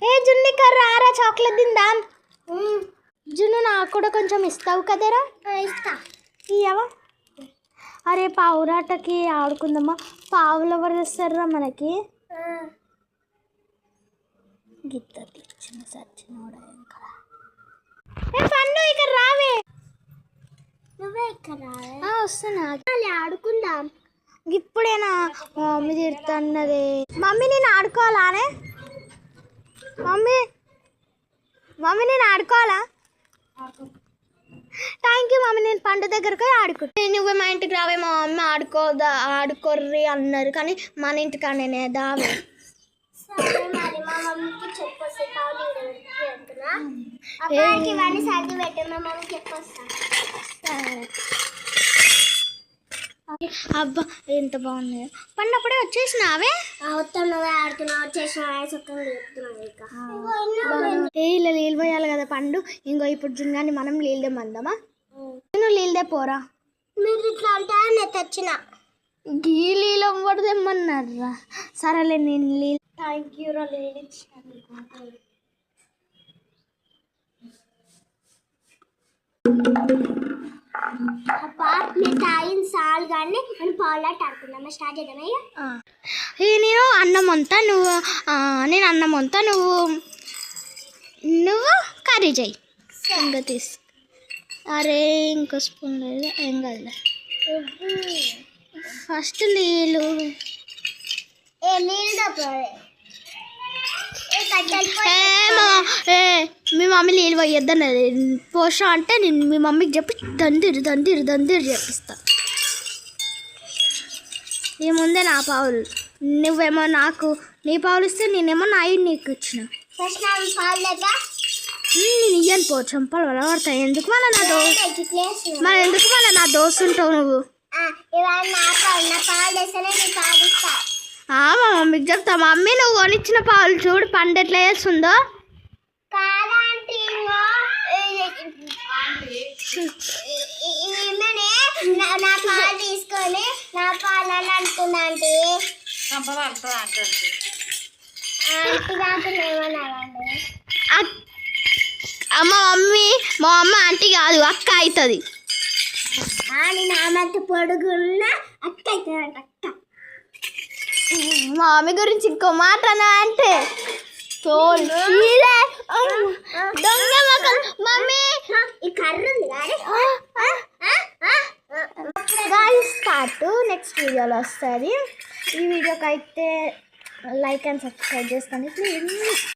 ఏ జున్ను రారా చాక్లెట్ తిందాం. జున్ను నాకు కూడా కొంచెం ఇస్తావు కదరా? ఇస్తా. ఇయ్యవా? అరే పావురాటకి ఆడుకుందామా. పావులు ఎవరు తెస్తారా మనకి? గిత్త తెచ్చిన సచ్చినోడా ఇంకా. ఏ పండు ఇక్కడ రావే. నువ్వే ఇక్కడ వస్తున్నా. ఆడుకుందాం. ఇప్పుడేనా మా మమ్మీ తిడుతున్నది. మమ్మీ నేను ఆడుకోవాలానే? మమ్మీ మమ్మీ నేను ఆడుకోవాలా? Thank you mummy. నేను పండు దగ్గరకు ఆడుకుంటా. నువ్వే మా ఇంటికి రావే. మా మమ్మీ ఆడుకోర్రి అన్నారు కానీ మన ఇంటికానే దావే. మా మమ్మీకి చెప్పొస్తా. ఇవన్నీ సర్ది పెట్టే మా మమ్మీ చెప్పొస్తా. అబ్బా ఎంత బాగుంది. పన్నప్పుడే వచ్చేసినావే. మొత్తం నువ్వే ఆడుతున్నావు. వచ్చేసినావు. ఇలా నీళ్ళు పోయాలి కదా పండు. ఇంకో ఇప్పుడు జున్నాన్ని మనం నీళ్ళు తెమ్మందామా? నేను నీళ్ళదే పోరా. మీరు ఇట్లా అంటే నేను తెచ్చిన గీ నీళ్ళు ఎవ్వరు తెమ్మన్నారా? సరేలే నేను నీళ్ళు. థ్యాంక్ యూ రా నీళ్ళు ఇచ్చాను. మీరు తాగిన సాల్ కానీ నేను పావులాట ఆడుకుందామా? స్టార్ట్ చేద్దామయ్యా. నేను అన్నం వంతా నువ్వు నేను అన్నం వంతా నువ్వు కర్రీ చేయి. ఇంకా తీసు. అరే ఇంకో స్పూన్ లేదు. ఏం కాదులే. ఫస్ట్ నీళ్ళు మీ మమ్మీ నీళ్ళు పోయొద్దన్నది. పోషా అంటే నేను మీ మమ్మీకి చెప్పి దందిరు చెప్పిస్తా. ఈ ముందే నా పావులు. నువ్వేమో నాకు నీ పావులు ఇస్తే నేనేమో నీకు ఇచ్చిన. నేను ఇయ్యను పో. చంపలు వలగడతాయి. ఎందుకు మళ్ళీ ఎందుకు మళ్ళీ నా దోస్తు ఉంటావు నువ్వు? మా మమ్మీకి చెప్తా. మమ్మీ నువ్వు కొనిచ్చిన పావులు చూడు పండు ఎట్లా చేస్తుందో. నా పాలు తీసుకొని నా పాలని అంటుందా అంటే మా అమ్మ ఆంటీ కాదు అక్క అవుతుంది. నేను ఆమెతో పొడుగున్న అక్క అవుతుందంట. అక్క మా మమ్మీ గురించి ఇంకో మాట అంటే దొంగ మమ్మీ ఈ కర్ర ఉంది స్టార్ట్. నెక్స్ట్ వీడియోలో వస్తుంది. ఈ వీడియోకి అయితే లైక్ అండ్ సబ్స్క్రైబ్ చేసుకోండి ప్లీజ్.